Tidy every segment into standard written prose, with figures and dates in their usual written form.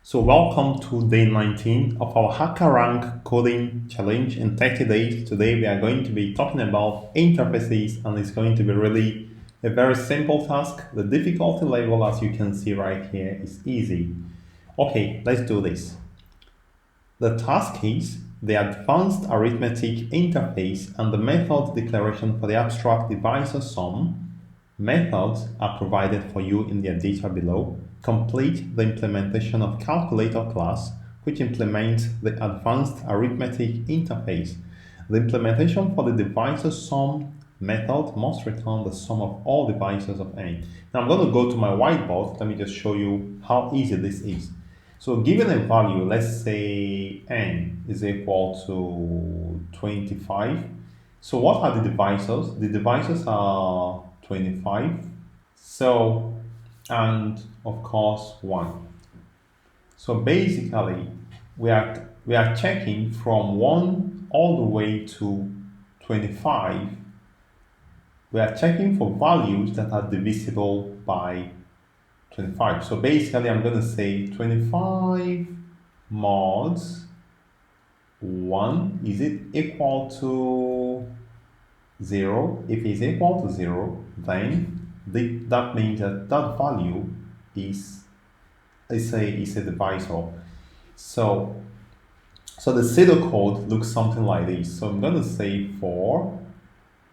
So welcome to day 19 of our HackerRank coding challenge in 30 days. Today we are going to be talking about interfaces, and it's going to be really a very simple task. The difficulty level, as you can see right here, is easy. Okay, let's do this. The task is the advanced arithmetic interface and the method declaration for the abstract divisor sum. Methods are provided for you in the editor below. Complete the implementation of calculator class, which implements the advanced arithmetic interface. The implementation for the divisor sum method must return the sum of all divisors of n. Now I'm going to go to my whiteboard. Let me just show you how easy this is. So given a value, let's say n is equal to 25. So what are the divisors? The divisors are 25. So, and of course 1. So basically, we are checking from 1 all the way to 25. We are checking for values that are divisible by 25. So basically, I'm going to say 25 mods 1, is it equal to 0? If it's equal to 0, then that means that that value is a divisor. So the pseudocode looks something like this. So I'm going to say for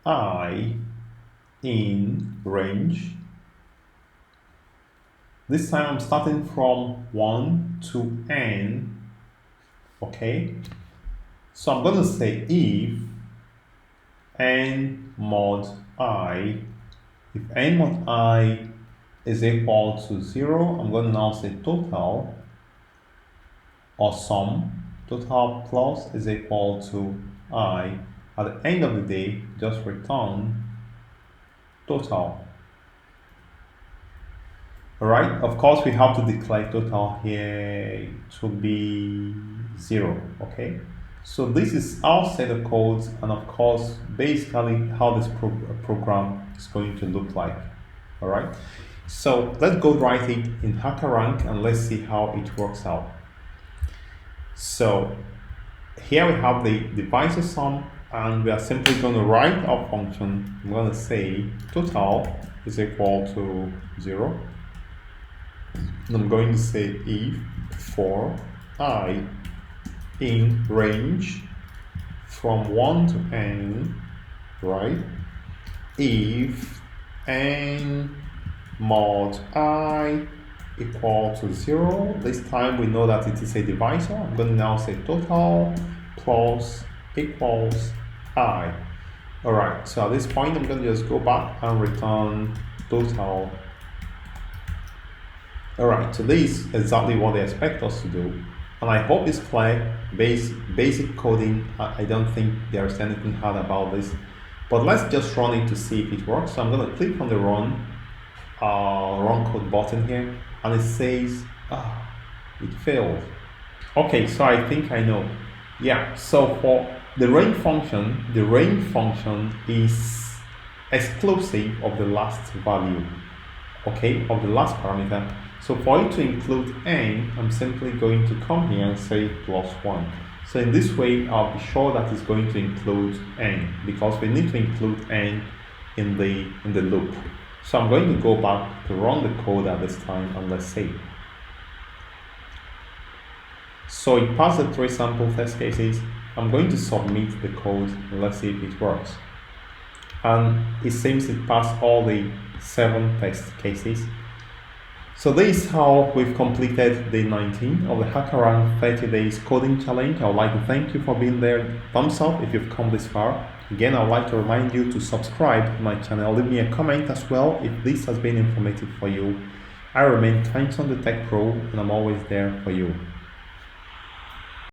I in range. This time I'm starting from 1 to n. Okay. So I'm going to say if n mod I, if n mod I is equal to 0, I'm going to now say total or sum. Total plus is equal to I. At the end of the day, just return total. Alright, of course we have to declare total here to be 0, okay? So this is our set of codes, and of course basically how this program is going to look like. Alright, so let's go write it in HackerRank and let's see how it works out. So here we have the divisor sum, and we are simply going to write our function. I'm going to say total is equal to 0. And I'm going to say if for I in range from 1 to n, right? If n mod I equal to 0, this time we know that it is a divisor. I'm going to now say total plus equals I. Alright, so at this point I'm going to just go back and return total. Alright, so this is exactly what they expect us to do. And I hope it's clear. Basic coding, I don't think there's anything hard about this. But let's just run it to see if it works. So I'm going to click on the run code button here, and it says, it failed. Okay, so I think I know. Yeah, so for the range function is exclusive of the last value, okay, of the last parameter. So for it to include n, I'm simply going to come here and say +1. So in this way, I'll be sure that it's going to include n, because we need to include n in the loop. So I'm going to go back to run the code at this time, and let's see. So it passed the 3 sample test cases. I'm going to submit the code and let's see if it works. And it seems it passed all the 7 test cases. So this is how we've completed day 19 of the HackerRank 30 days coding challenge. I would like to thank you for being there. Thumbs up if you've come this far. Again, I would like to remind you to subscribe to my channel. Leave me a comment as well if this has been informative for you. I remain Kindson the Tech Pro, and I'm always there for you.